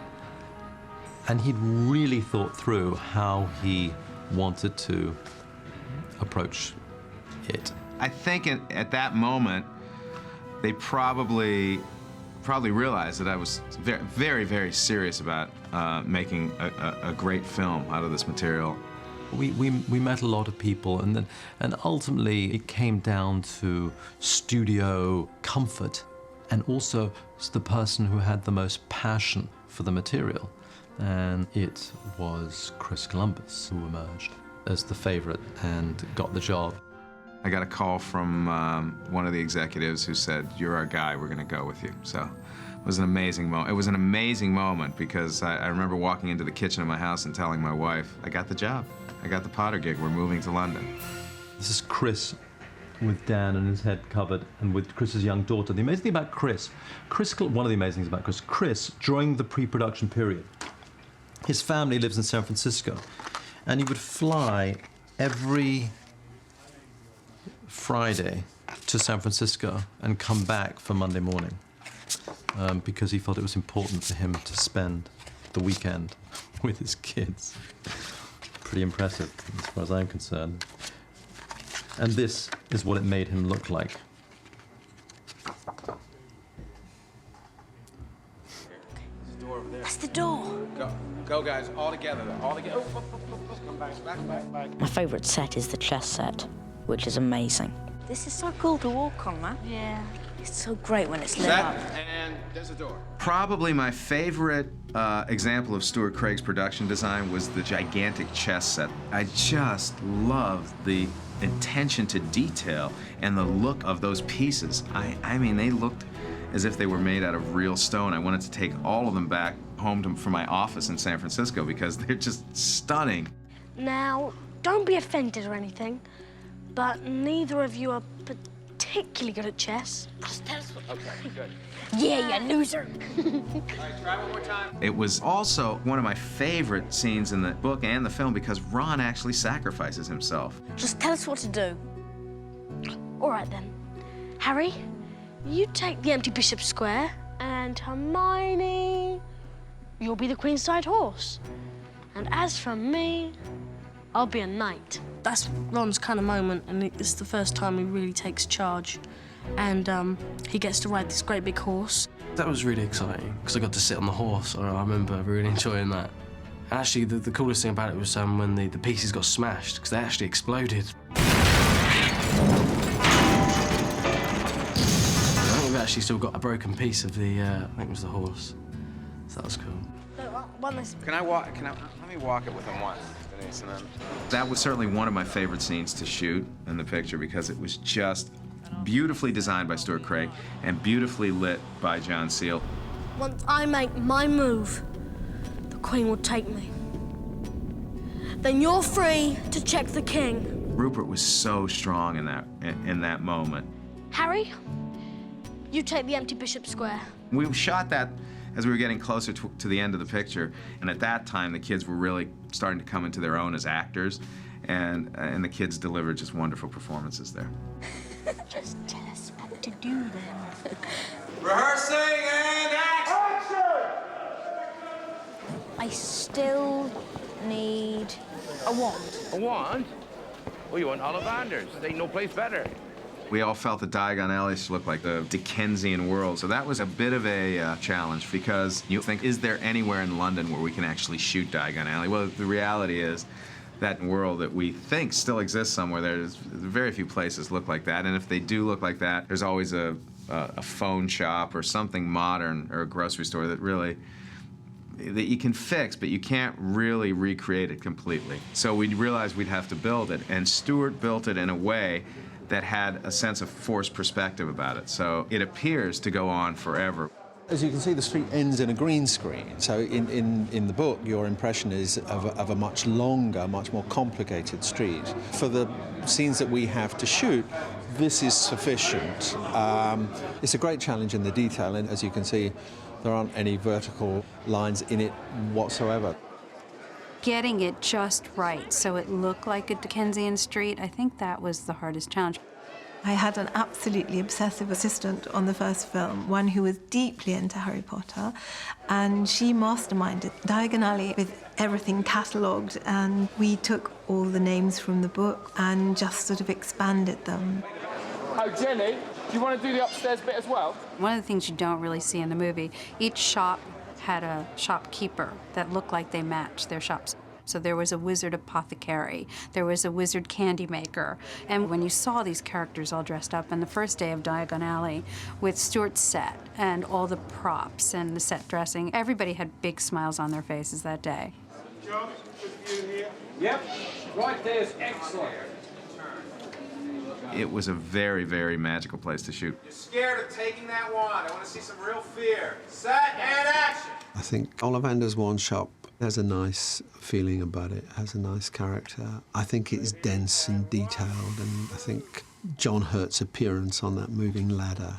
And he'd really thought through how he wanted to approach it. I think at that moment, they probably realized that I was very, very, very serious about making a great film out of this material. We met a lot of people, and ultimately it came down to studio comfort, and also the person who had the most passion for the material. And it was Chris Columbus who emerged as the favorite and got the job. I got a call from one of the executives who said, you're our guy, we're gonna go with you. So it was an amazing moment. It was an amazing moment because I remember walking into the kitchen of my house and telling my wife, I got the job. I got the Potter gig, we're moving to London. This is Chris with Dan and his head covered, and with Chris's young daughter. The amazing thing about Chris, one of the amazing things about Chris, during the pre-production period, his family lives in San Francisco, and he would fly every Friday to San Francisco and come back for Monday morning because he felt it was important for him to spend the weekend with his kids. Pretty impressive as far as I'm concerned. And this is what it made him look like. That's the door. Go, guys, all together. All together. Come back. My favourite set is the chess set, which is amazing. This is so cool to walk on, man. Yeah. It's so great when it's lit up. And there's a door. Probably my favorite example of Stuart Craig's production design was the gigantic chess set. I just loved the attention to detail and the look of those pieces. I mean, they looked as if they were made out of real stone. I wanted to take all of them back home from my office in San Francisco because they're just stunning. Now, don't be offended or anything, but neither of you are particularly good at chess. Just tell us what. Okay, good. Yeah, you loser. All right, try one more time. It was also one of my favorite scenes in the book and the film because Ron actually sacrifices himself. Just tell us what to do. All right, then. Harry, you take the empty bishop square, and Hermione, you'll be the queenside horse. And as for me, I'll be a knight. That's Ron's kind of moment, and it's the first time he really takes charge. And he gets to ride this great big horse. That was really exciting, because I got to sit on the horse. I remember really enjoying that. And actually, the coolest thing about it was when the pieces got smashed, because they actually exploded. I think we've actually still got a broken piece of the, I think it was the horse. So that was cool. Can I walk? Let me walk it with him once, Denise, and then. That was certainly one of my favorite scenes to shoot in the picture because it was just beautifully designed by Stuart Craig and beautifully lit by John Seale. Once I make my move, the Queen will take me. Then you're free to check the King. Rupert was so strong in that moment. Harry, you take the empty bishop square. We shot that as we were getting closer to the end of the picture, and at that time the kids were really starting to come into their own as actors, and the kids delivered just wonderful performances there. Just tell us what to do then. Rehearsing and action! I still need a wand. A wand? Well, you want Ollivanders. There ain't no place better. We all felt that Diagon Alley should look like the Dickensian world, so that was a bit of a challenge because you think, is there anywhere in London where we can actually shoot Diagon Alley? Well, the reality is That world that we think still exists somewhere, there's very few places look like that, and if they do look like that, there's always a phone shop or something modern or a grocery store that you can fix, but you can't really recreate it completely. So we realized we'd have to build it, and Stuart built it in a way that had a sense of forced perspective about it. So it appears to go on forever. As you can see, the street ends in a green screen. So in the book, your impression is of a much longer, much more complicated street. For the scenes that we have to shoot, this is sufficient. It's a great challenge in the detail, and as you can see, there aren't any vertical lines in it whatsoever. Getting it just right so it looked like a Dickensian street, I think that was the hardest challenge. I had an absolutely obsessive assistant on the first film, one who was deeply into Harry Potter, and she masterminded Diagon Alley with everything catalogued, and we took all the names from the book and just sort of expanded them. Oh, Jenny, do you want to do the upstairs bit as well? One of the things you don't really see in the movie, each shop had a shopkeeper that looked like they matched their shops. So there was a wizard apothecary, there was a wizard candy maker, and when you saw these characters all dressed up on the first day of Diagon Alley with Stuart's set and all the props and the set dressing, everybody had big smiles on their faces that day. John, good view here. Yep, right there's excellent. It was a very, very magical place to shoot. You're scared of taking that wand. I want to see some real fear. Set and action! I think Ollivander's Wand Shop has a nice feeling about it, has a nice character. I think it's dense and detailed, and I think John Hurt's appearance on that moving ladder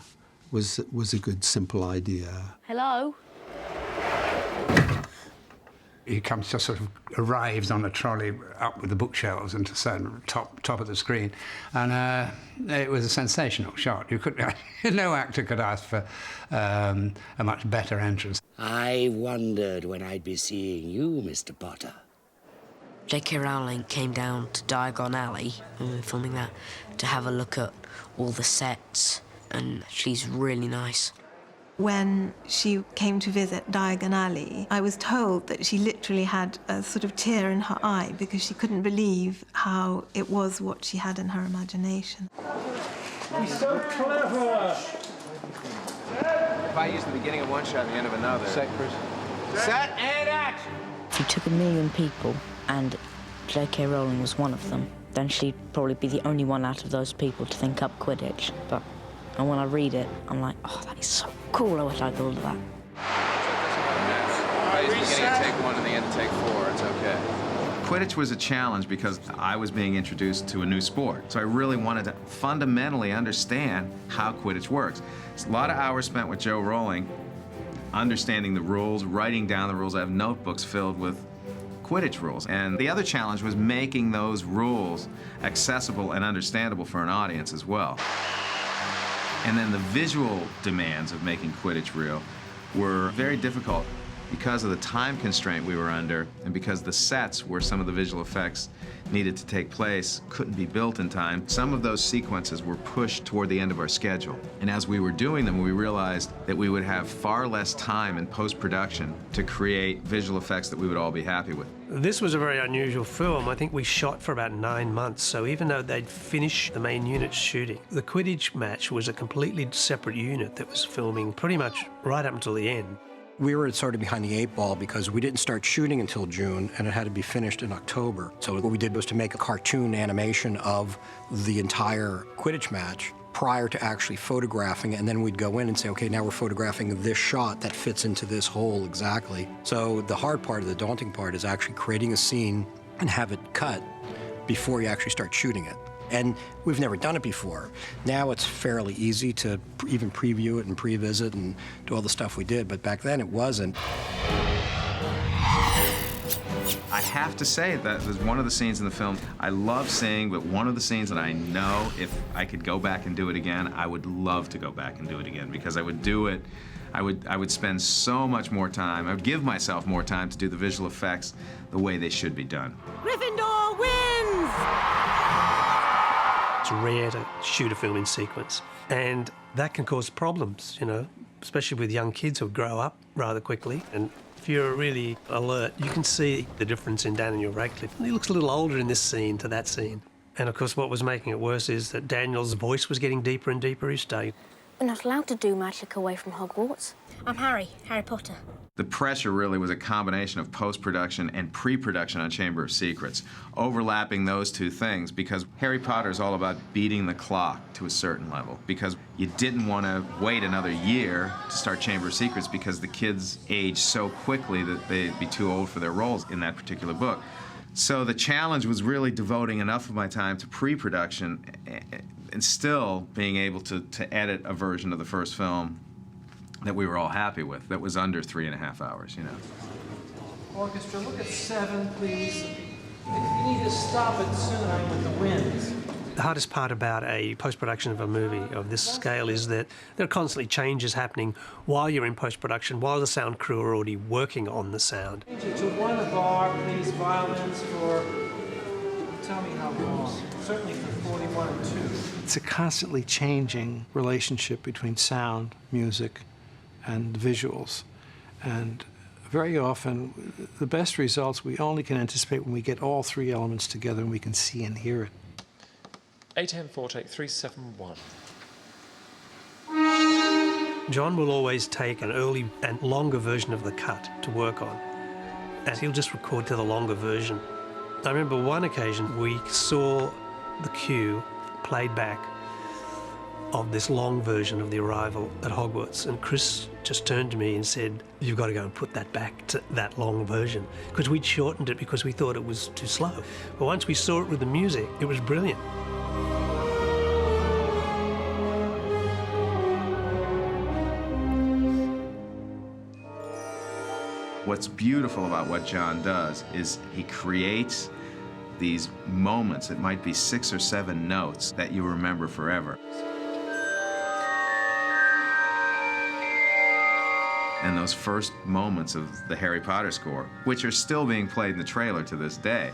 was a good, simple idea. Hello? He comes, just sort of arrives on a trolley up with the bookshelves and to stand top of the screen, and it was a sensational shot. No actor could ask for a much better entrance. I wondered when I'd be seeing you, Mr. Potter. J.K. Rowling came down to Diagon Alley when we were filming that to have a look at all the sets, and she's really nice. When she came to visit Diagon Alley, I was told that she literally had a sort of tear in her eye because she couldn't believe how it was what she had in her imagination. He's so clever! If I use the beginning of one shot and the end of another... Set, Chris. Set and action! If you took 1 million people and J.K. Rowling was one of them, then she'd probably be the only one out of those people to think up Quidditch. And when I read it, I'm like, oh, that is so cool. I wish I thought of that. If I use the beginning of take 1 and the end of take 4, it's okay. Quidditch was a challenge because I was being introduced to a new sport. So I really wanted to fundamentally understand how Quidditch works. It's a lot of hours spent with Joe Rowling, understanding the rules, writing down the rules. I have notebooks filled with Quidditch rules. And the other challenge was making those rules accessible and understandable for an audience as well. And then the visual demands of making Quidditch real were very difficult because of the time constraint we were under and because the sets where some of the visual effects needed to take place couldn't be built in time. Some of those sequences were pushed toward the end of our schedule. And as we were doing them, we realized that we would have far less time in post-production to create visual effects that we would all be happy with. This was a very unusual film. I think we shot for about 9 months, so even though they'd finished the main unit shooting, the Quidditch match was a completely separate unit that was filming pretty much right up until the end. We were sort of behind the 8 ball because we didn't start shooting until June, and it had to be finished in October. So what we did was to make a cartoon animation of the entire Quidditch match prior to actually photographing it, and then we'd go in and say, okay, now we're photographing this shot that fits into this hole exactly. So the hard part, or the daunting part, is actually creating a scene and have it cut before you actually start shooting it. And we've never done it before. Now it's fairly easy to even preview it and pre-visit and do all the stuff we did, but back then it wasn't. I have to say that was one of the scenes in the film I love seeing, but one of the scenes that I know if I could go back and do it again, I would love to go back and do it again because I would do it. I would spend so much more time. I would give myself more time to do the visual effects the way they should be done. Gryffindor wins! It's rare to shoot a film in sequence, and that can cause problems, you know, especially with young kids who grow up rather quickly and if you're really alert, you can see the difference in Daniel Radcliffe. He looks a little older in this scene to that scene. And of course, what was making it worse is that Daniel's voice was getting deeper and deeper each day. We're not allowed to do magic away from Hogwarts. I'm Harry Potter. The pressure really was a combination of post-production and pre-production on Chamber of Secrets, overlapping those two things, because Harry Potter is all about beating the clock to a certain level, because you didn't want to wait another year to start Chamber of Secrets because the kids age so quickly that they'd be too old for their roles in that particular book. So the challenge was really devoting enough of my time to pre-production and still being able to edit a version of the first film that we were all happy with, that was under 3.5 hours, you know. Orchestra, look at 7, please. You need to stop it soon, I'm with the winds. The hardest part about a post-production of a movie of this scale is that there are constantly changes happening while you're in post-production, while the sound crew are already working on the sound. To 1 bar, please, violins for, tell me how long. Certainly for 41 and 2. It's a constantly changing relationship between sound, music, and visuals. And very often, the best results we only can anticipate when we get all 3 elements together and we can see and hear it. 8M4 take 371. John will always take an early and longer version of the cut to work on, and he'll just record to the longer version. I remember one occasion we saw the cue played back of this long version of the arrival at Hogwarts, and Chris just turned to me and said, "You've got to go and put that back to that long version," because we'd shortened it because we thought it was too slow. But once we saw it with the music, it was brilliant. What's beautiful about what John does is he creates these moments, it might be 6 or 7 notes, that you remember forever. And those first moments of the Harry Potter score, which are still being played in the trailer to this day,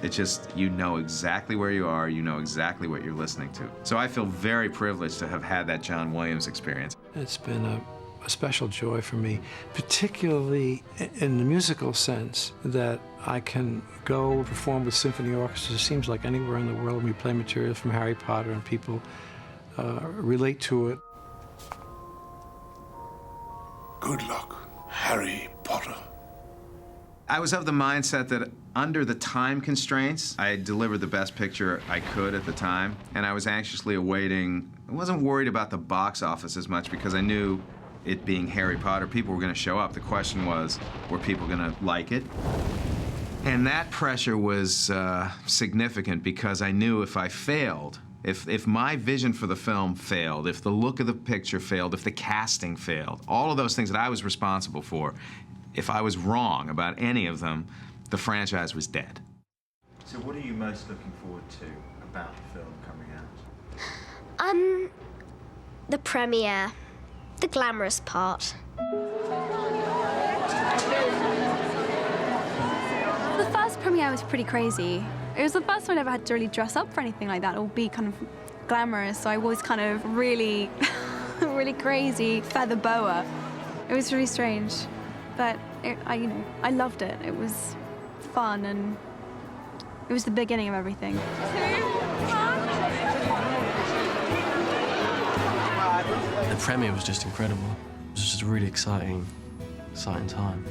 it's just, you know exactly where you are, you know exactly what you're listening to. So I feel very privileged to have had that John Williams experience. It's been a special joy for me, particularly in the musical sense, that I can go perform with symphony orchestras. It seems like anywhere in the world we play material from Harry Potter and people relate to it. Good luck, Harry Potter. I was of the mindset that under the time constraints, I delivered the best picture I could at the time, and I was anxiously awaiting. I wasn't worried about the box office as much because I knew, it being Harry Potter, people were going to show up. The question was, were people going to like it? And that pressure was significant because I knew if I failed, if my vision for the film failed, if the look of the picture failed, if the casting failed, all of those things that I was responsible for, if I was wrong about any of them, the franchise was dead. So what are you most looking forward to about the film coming out? The premiere. The glamorous part. The first premiere was pretty crazy. It was the first time I ever had to really dress up for anything like that or be kind of glamorous, so I was kind of really, really crazy feather boa. It was really strange, but I loved it. It was fun and it was the beginning of everything. The premiere was just incredible. It was just a really exciting time.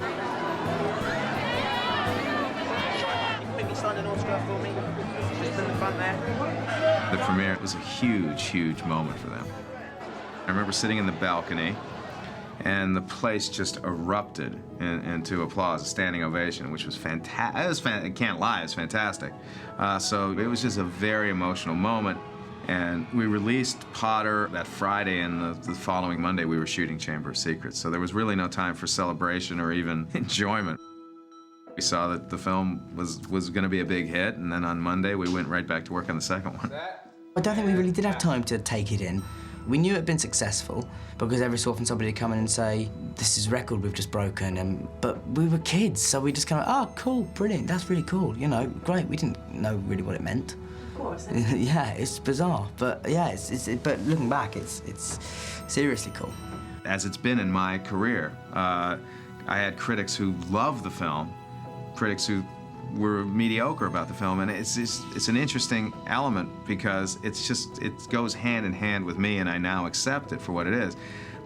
Maybe sign an autograph for me. Just in the front there. The premiere was a huge, huge moment for them. I remember sitting in the balcony, and the place just erupted into applause, a standing ovation, which was fantastic. I can't lie, it was fantastic. So it was just a very emotional moment. And we released Potter that Friday, and the following Monday we were shooting Chamber of Secrets. So there was really no time for celebration or even enjoyment. We saw that the film was going to be a big hit, and then on Monday we went right back to work on the second one. I don't think we really did have time to take it in. We knew it had been successful because every so often somebody would come in and say, "This is a record we've just broken," but we were kids, so we just kind of, "Oh, cool, brilliant, that's really cool, you know, great." We didn't know really what it meant. Of course. Yeah, it's bizarre, but yeah, but looking back, it's seriously cool. As it's been in my career, I had critics who loved the film, critics who were mediocre about the film, and it's an interesting element because it goes hand in hand with me, and I now accept it for what it is.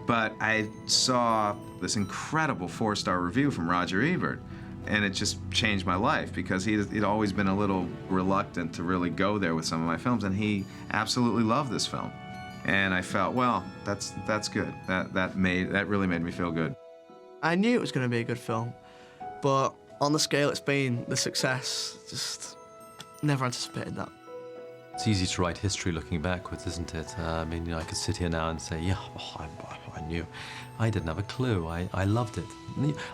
But I saw this incredible 4-star review from Roger Ebert, and it just changed my life because he'd always been a little reluctant to really go there with some of my films, and he absolutely loved this film. And I felt, well, that's good. That really made me feel good. I knew it was going to be a good film, but on the scale it's been, the success, just never anticipated that. It's easy to write history looking backwards, isn't it? I mean, you know, I could sit here now and say, yeah, I knew. I didn't have a clue. I loved it.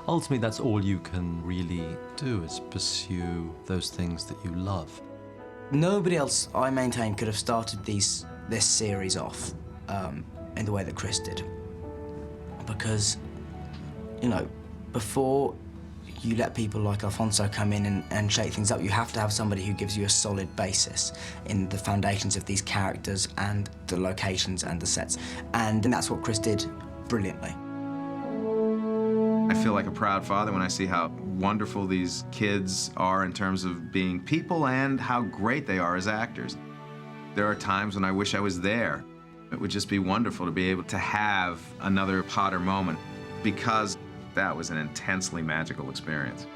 Ultimately, that's all you can really do, is pursue those things that you love. Nobody else, I maintain, could have started this series off in the way that Chris did. Because, you know, before you let people like Alfonso come in and shake things up, you have to have somebody who gives you a solid basis in the foundations of these characters and the locations and the sets. And that's what Chris did brilliantly. I feel like a proud father when I see how wonderful these kids are in terms of being people and how great they are as actors. There are times when I wish I was there. It would just be wonderful to be able to have another Potter moment, because that was an intensely magical experience.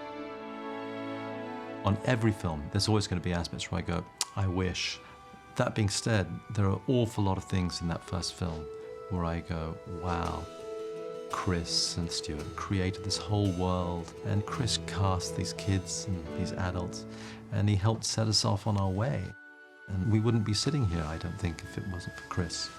On every film, there's always going to be aspects where I go, I wish. That being said, there are an awful lot of things in that first film where I go, wow, Chris and Stuart created this whole world, and Chris cast these kids and these adults, and he helped set us off on our way. And we wouldn't be sitting here, I don't think, if it wasn't for Chris.